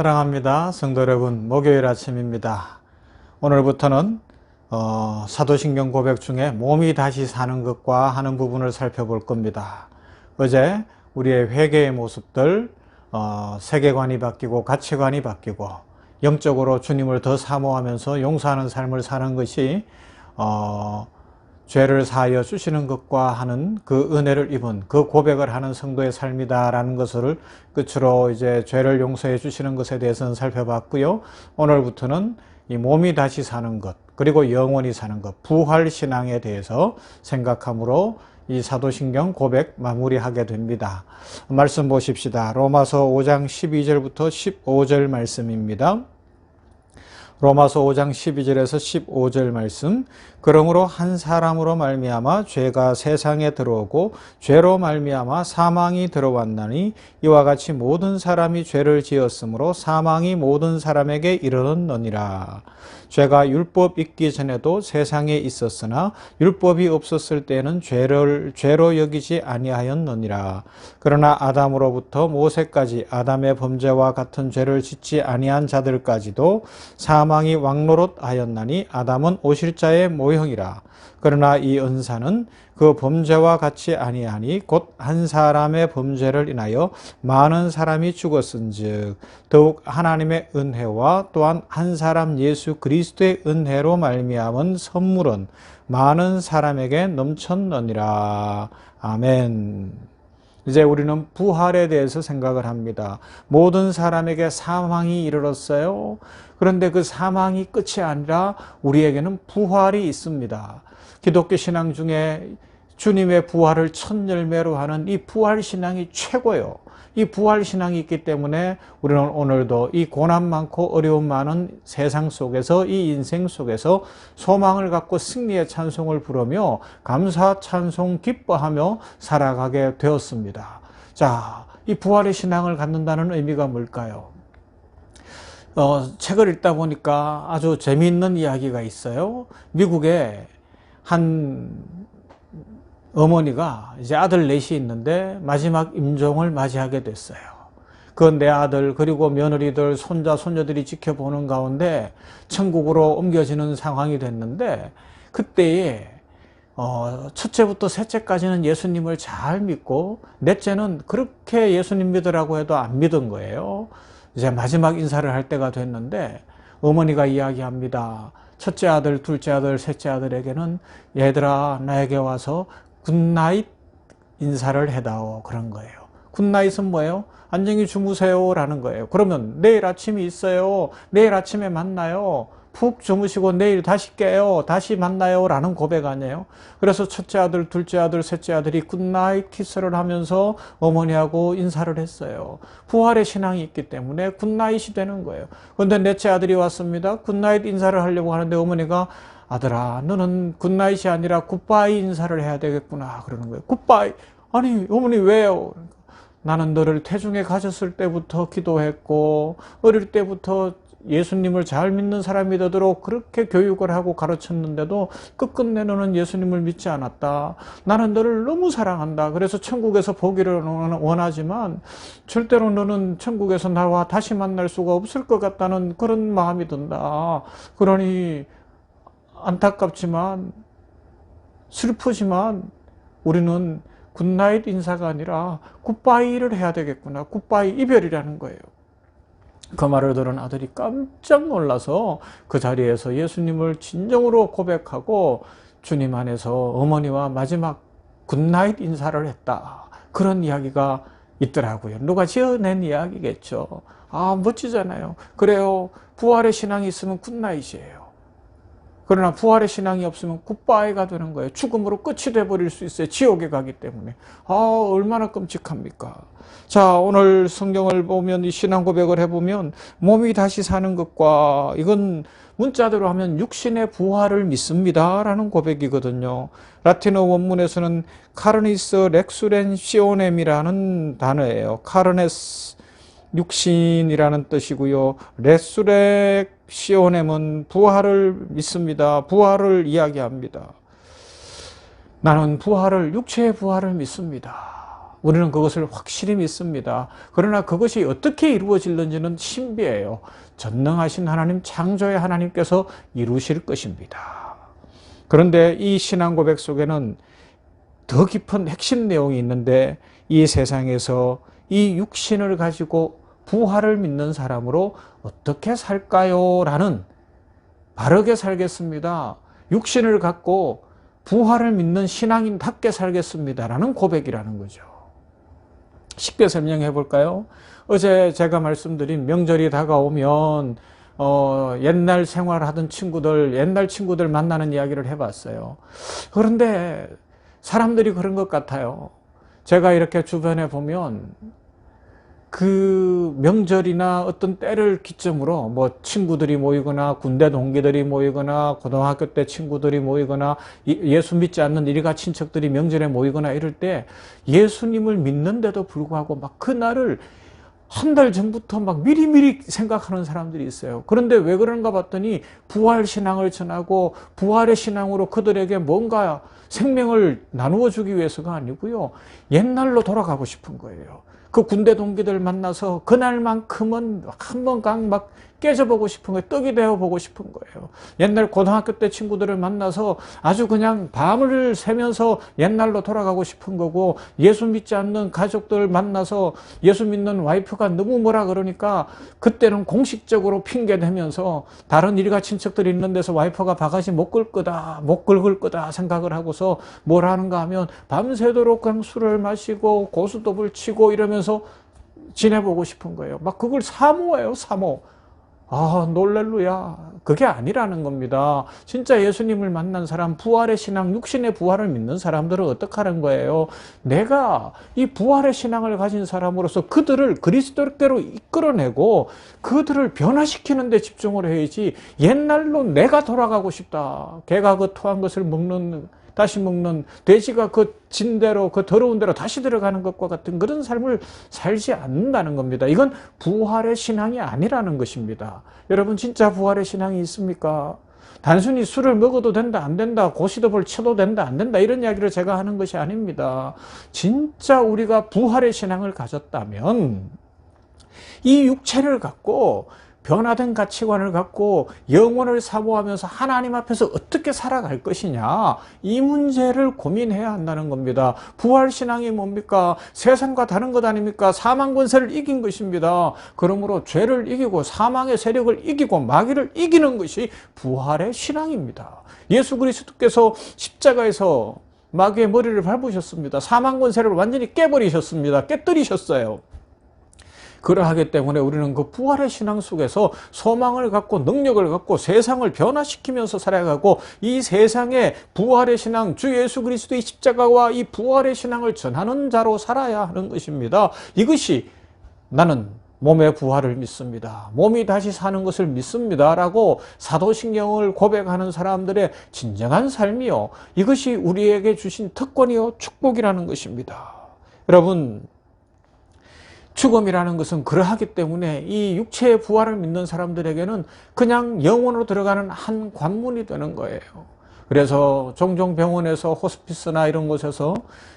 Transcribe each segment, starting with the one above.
사랑합니다. 성도 여러분, 목요일 아침입니다. 오늘부터는 사도신경 고백 중에 몸이 다시 사는 것과 하는 부분을 살펴볼 겁니다. 어제 우리의 회개의 모습들, 세계관이 바뀌고 가치관이 바뀌고 영적으로 주님을 더 사모하면서 용서하는 삶을 사는 것이 죄를 사하여 주시는 것과 하는 그 은혜를 입은 그 고백을 하는 성도의 삶이다라는 것을 끝으로 이제 죄를 용서해 주시는 것에 대해서는 살펴봤고요. 오늘부터는 이 몸이 다시 사는 것, 그리고 영원히 사는 것, 부활신앙에 대해서 생각함으로 이 사도신경 고백 마무리하게 됩니다. 말씀 보십시다. 로마서 5장 12절부터 15절 말씀입니다. 로마서 5장 12절에서 15절 말씀. 그러므로 한 사람으로 말미암아 죄가 세상에 들어오고 죄로 말미암아 사망이 들어왔나니 이와 같이 모든 사람이 죄를 지었으므로 사망이 모든 사람에게 이르렀느니라. 죄가 율법 있기 전에도 세상에 있었으나 율법이 없었을 때는 죄로 여기지 아니하였느니라. 그러나 아담으로부터 모세까지 아담의 범죄와 같은 죄를 짓지 아니한 자들까지도 사망이 왕노릇하였나니 아담은 오실자의 모형이라. 그러나 이 은사는 그 범죄와 같이 아니하니 곧 한 사람의 범죄를 인하여 많은 사람이 죽었은즉 더욱 하나님의 은혜와 또한 한 사람 예수 그리스도의 은혜로 말미암은 선물은 많은 사람에게 넘쳤느니라. 아멘. 이제 우리는 부활에 대해서 생각을 합니다. 모든 사람에게 사망이 이르렀어요. 그런데 그 사망이 끝이 아니라 우리에게는 부활이 있습니다. 기독교 신앙 중에 주님의 부활을 첫 열매로 하는 이 부활 신앙이 최고예요. 이 부활 신앙이 있기 때문에 우리는 오늘도 이 고난 많고 어려움 많은 세상 속에서, 이 인생 속에서 소망을 갖고 승리의 찬송을 부르며 감사 찬송 기뻐하며 살아가게 되었습니다. 자, 이 부활의 신앙을 갖는다는 의미가 뭘까요? 책을 읽다 보니까 아주 재미있는 이야기가 있어요. 미국에 한 어머니가 이제 아들 넷이 있는데 마지막 임종을 맞이하게 됐어요. 그 내 아들 그리고 며느리들 손자 손녀들이 지켜보는 가운데 천국으로 옮겨지는 상황이 됐는데, 그때에 첫째부터 셋째까지는 예수님을 잘 믿고 넷째는 그렇게 예수님 믿으라고 해도 안 믿은 거예요. 이제 마지막 인사를 할 때가 됐는데 어머니가 이야기합니다. 첫째 아들, 둘째 아들, 셋째 아들에게는 얘들아 나에게 와서 굿나잇 인사를 해다오, 그런 거예요. 굿나잇은 뭐예요? 안녕히 주무세요 라는 거예요. 그러면 내일 아침이 있어요. 내일 아침에 만나요. 푹 주무시고 내일 다시 깨요. 다시 만나요 라는 고백 아니에요? 그래서 첫째 아들, 둘째 아들, 셋째 아들이 굿나잇 키스를 하면서 어머니하고 인사를 했어요. 부활의 신앙이 있기 때문에 굿나잇이 되는 거예요. 그런데 넷째 아들이 왔습니다. 굿나잇 인사를 하려고 하는데 어머니가 아들아, 너는 굿나잇이 아니라 굿바이 인사를 해야 되겠구나 그러는 거예요. 굿바이? 아니 어머니 왜요? 나는 너를 태중에 가졌을 때부터 기도했고 어릴 때부터 예수님을 잘 믿는 사람이 되도록 그렇게 교육을 하고 가르쳤는데도 끝끝내 너는 예수님을 믿지 않았다. 나는 너를 너무 사랑한다. 그래서 천국에서 보기를 원하지만 절대로 너는 천국에서 나와 다시 만날 수가 없을 것 같다는 그런 마음이 든다. 그러니 안타깝지만 슬프지만 우리는 굿나잇 인사가 아니라 굿바이를 해야 되겠구나. 굿바이, 이별이라는 거예요. 그 말을 들은 아들이 깜짝 놀라서 그 자리에서 예수님을 진정으로 고백하고 주님 안에서 어머니와 마지막 굿나잇 인사를 했다. 그런 이야기가 있더라고요. 누가 지어낸 이야기겠죠. 아, 멋지잖아요. 그래요. 부활의 신앙이 있으면 굿나잇이에요. 그러나 부활의 신앙이 없으면 굿바이가 되는 거예요. 죽음으로 끝이 돼버릴 수 있어요. 지옥에 가기 때문에. 아, 얼마나 끔찍합니까? 자, 오늘 성경을 보면 이 신앙 고백을 해보면 몸이 다시 사는 것과, 이건 문자대로 하면 육신의 부활을 믿습니다 라는 고백이거든요. 라틴어 원문에서는 카르니스 렉수렌시오넴이라는 단어예요. 카르네스, 육신이라는 뜻이고요. 레수렉시오넴은 부활을 믿습니다. 부활을 이야기합니다. 나는 부활을, 육체의 부활을 믿습니다. 우리는 그것을 확실히 믿습니다. 그러나 그것이 어떻게 이루어질는지는 신비해요. 전능하신 하나님, 창조의 하나님께서 이루실 것입니다. 그런데 이 신앙 고백 속에는 더 깊은 핵심 내용이 있는데, 이 세상에서 이 육신을 가지고 부활을 믿는 사람으로 어떻게 살까요? 라는, 바르게 살겠습니다, 육신을 갖고 부활을 믿는 신앙인답게 살겠습니다 라는 고백이라는 거죠. 쉽게 설명해 볼까요? 어제 제가 말씀드린 명절이 다가오면 옛날 생활하던 친구들, 옛날 친구들 만나는 이야기를 해봤어요. 그런데 사람들이 그런 것 같아요. 제가 이렇게 주변에 보면 그 명절이나 어떤 때를 기점으로 뭐 친구들이 모이거나 군대 동기들이 모이거나 고등학교 때 친구들이 모이거나 예수 믿지 않는 일가 친척들이 명절에 모이거나 이럴 때 예수님을 믿는데도 불구하고 막 그날을 한 달 전부터 막 미리미리 생각하는 사람들이 있어요. 그런데 왜 그런가 봤더니 부활 신앙을 전하고 부활의 신앙으로 그들에게 뭔가 생명을 나누어 주기 위해서가 아니고요, 옛날로 돌아가고 싶은 거예요. 그 군대 동기들 만나서 그날만큼은 한번 막 깨져보고 싶은 거예요. 떡이 되어보고 싶은 거예요. 옛날 고등학교 때 친구들을 만나서 아주 그냥 밤을 새면서 옛날로 돌아가고 싶은 거고, 예수 믿지 않는 가족들 만나서 예수 믿는 와이프가 너무 뭐라 그러니까 그때는 공식적으로 핑계대면서 다른 일가 친척들이 있는 데서 와이프가 바가지 못 긁을 거다 생각을 하고서 뭘 하는가 하면 밤새도록 그냥 술을 마시고 고스톱을 치고 이러면서 지내보고 싶은 거예요. 막 그걸 사모예요, 사모. 놀랄루야. 그게 아니라는 겁니다. 진짜 예수님을 만난 사람, 부활의 신앙, 육신의 부활을 믿는 사람들은 어떻게 하는 거예요? 내가 이 부활의 신앙을 가진 사람으로서 그들을 그리스도께로 이끌어내고 그들을 변화시키는 데 집중을 해야지, 옛날로 내가 돌아가고 싶다, 개가 그 토한 것을 다시 먹는, 돼지가 그 진대로, 그 더러운 대로 다시 들어가는 것과 같은 그런 삶을 살지 않는다는 겁니다. 이건 부활의 신앙이 아니라는 것입니다. 여러분, 진짜 부활의 신앙이 있습니까? 단순히 술을 먹어도 된다, 안 된다, 고시톱을 쳐도 된다, 안 된다, 이런 이야기를 제가 하는 것이 아닙니다. 진짜 우리가 부활의 신앙을 가졌다면 이 육체를 갖고 변화된 가치관을 갖고 영혼을 사모하면서 하나님 앞에서 어떻게 살아갈 것이냐, 이 문제를 고민해야 한다는 겁니다. 부활신앙이 뭡니까? 세상과 다른 것 아닙니까? 사망 권세를 이긴 것입니다. 그러므로 죄를 이기고 사망의 세력을 이기고 마귀를 이기는 것이 부활의 신앙입니다. 예수 그리스도께서 십자가에서 마귀의 머리를 밟으셨습니다. 사망 권세를 완전히 깨버리셨습니다. 깨뜨리셨어요. 그러하기 때문에 우리는 그 부활의 신앙 속에서 소망을 갖고 능력을 갖고 세상을 변화시키면서 살아가고, 이 세상에 부활의 신앙, 주 예수 그리스도의 십자가와 이 부활의 신앙을 전하는 자로 살아야 하는 것입니다. 이것이 나는 몸의 부활을 믿습니다, 몸이 다시 사는 것을 믿습니다 라고 사도신경을 고백하는 사람들의 진정한 삶이요, 이것이 우리에게 주신 특권이요 축복이라는 것입니다. 여러분, 죽음이라는 것은 그러하기 때문에 이 육체의 부활을 믿는 사람들에게는 그냥 영혼으로 들어가는 한 관문이 되는 거예요. 그래서 종종 병원에서 호스피스나 이런 곳에서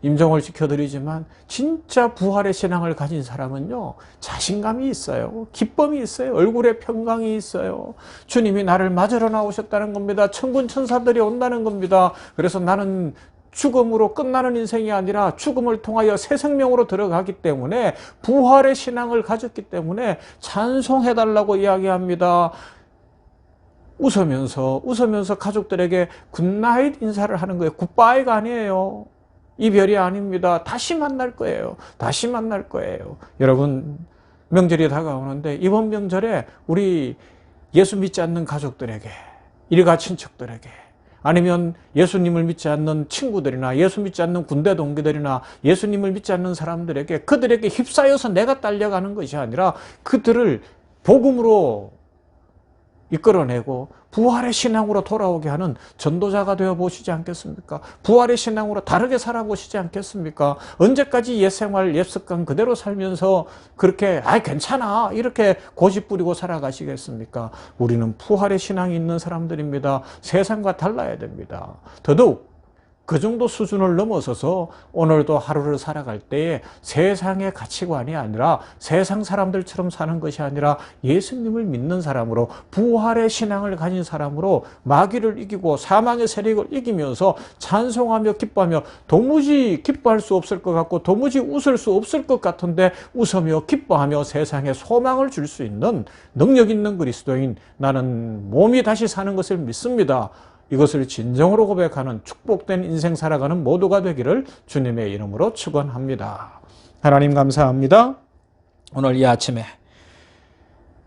임종을 지켜드리지만, 진짜 부활의 신앙을 가진 사람은요, 자신감이 있어요. 기쁨이 있어요. 얼굴에 평강이 있어요. 주님이 나를 맞으러 나오셨다는 겁니다. 천군 천사들이 온다는 겁니다. 그래서 나는 죽음으로 끝나는 인생이 아니라 죽음을 통하여 새 생명으로 들어가기 때문에, 부활의 신앙을 가졌기 때문에 찬송해달라고 이야기합니다. 웃으면서 가족들에게 굿나잇 인사를 하는 거예요. 굿바이가 아니에요. 이별이 아닙니다. 다시 만날 거예요. 다시 만날 거예요. 여러분, 명절이 다가오는데 이번 명절에 우리 예수 믿지 않는 가족들에게, 일가 친척들에게, 아니면 예수님을 믿지 않는 친구들이나 예수 믿지 않는 군대 동기들이나 예수님을 믿지 않는 사람들에게, 그들에게 휩싸여서 내가 딸려가는 것이 아니라 그들을 복음으로 이끌어내고 부활의 신앙으로 돌아오게 하는 전도자가 되어 보시지 않겠습니까? 부활의 신앙으로 다르게 살아보시지 않겠습니까? 언제까지 옛 생활, 옛 습관 그대로 살면서 그렇게 괜찮아 이렇게 고집 부리고 살아가시겠습니까? 우리는 부활의 신앙이 있는 사람들입니다. 세상과 달라야 됩니다. 더더욱 그 정도 수준을 넘어서서 오늘도 하루를 살아갈 때에 세상의 가치관이 아니라 세상 사람들처럼 사는 것이 아니라 예수님을 믿는 사람으로 부활의 신앙을 가진 사람으로 마귀를 이기고 사망의 세력을 이기면서 찬송하며 기뻐하며 도무지 기뻐할 수 없을 것 같고 도무지 웃을 수 없을 것 같은데 웃으며 기뻐하며 세상에 소망을 줄 수 있는 능력 있는 그리스도인 나는 몸이 다시 사는 것을 믿습니다. 이것을 진정으로 고백하는 축복된 인생 살아가는 모두가 되기를 주님의 이름으로 축원합니다. 하나님 감사합니다. 오늘 이 아침에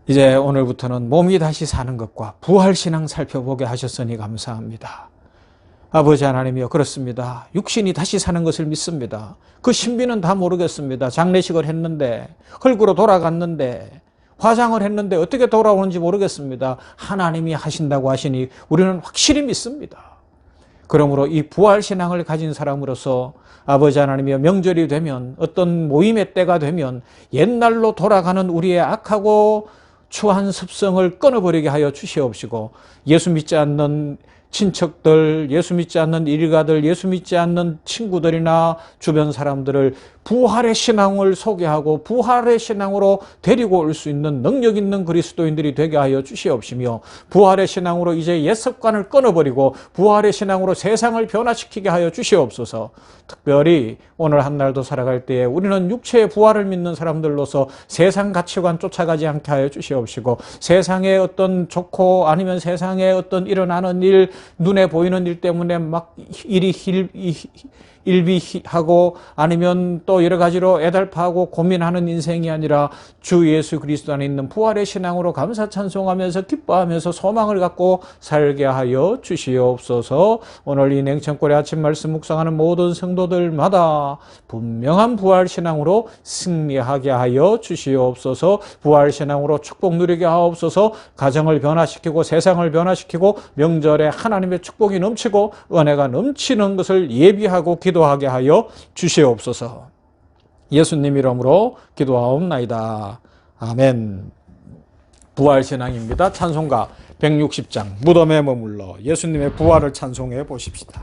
이제 오늘부터는 몸이 다시 사는 것과 부활신앙 살펴보게 하셨으니 감사합니다. 아버지 하나님이여, 그렇습니다. 육신이 다시 사는 것을 믿습니다. 그 신비는 다 모르겠습니다. 장례식을 했는데, 흙으로 돌아갔는데, 화장을 했는데 어떻게 돌아오는지 모르겠습니다. 하나님이 하신다고 하시니 우리는 확실히 믿습니다. 그러므로 이 부활신앙을 가진 사람으로서 아버지 하나님이여, 명절이 되면 어떤 모임의 때가 되면 옛날로 돌아가는 우리의 악하고 추한 습성을 끊어버리게 하여 주시옵시고, 예수 믿지 않는 친척들, 예수 믿지 않는 일가들, 예수 믿지 않는 친구들이나 주변 사람들을 부활의 신앙을 소개하고 부활의 신앙으로 데리고 올 수 있는 능력 있는 그리스도인들이 되게 하여 주시옵시며, 부활의 신앙으로 이제 옛 습관을 끊어버리고 부활의 신앙으로 세상을 변화시키게 하여 주시옵소서. 특별히 오늘 한 날도 살아갈 때에 우리는 육체의 부활을 믿는 사람들로서 세상 가치관 쫓아가지 않게 하여 주시옵시고, 세상의 어떤 좋고 아니면 세상에 어떤 일어나는 일, 눈에 보이는 일 때문에 막 일이 일비하고 아니면 또 여러 가지로 애달파하고 고민하는 인생이 아니라 주 예수 그리스도 안에 있는 부활의 신앙으로 감사 찬송하면서 기뻐하면서 소망을 갖고 살게 하여 주시옵소서. 오늘 이 냉천골의 아침 말씀 묵상하는 모든 성도들마다 분명한 부활 신앙으로 승리하게 하여 주시옵소서. 부활 신앙으로 축복 누리게 하옵소서. 가정을 변화시키고 세상을 변화시키고 명절에 하나님의 축복이 넘치고 은혜가 넘치는 것을 예비하고 기도하게 하여 주시옵소서. 예수님 이름으로 기도하옵나이다. 아멘. 부활신앙입니다. 찬송가 160장 무덤에 머물러 예수님의 부활을 찬송해 보십시다.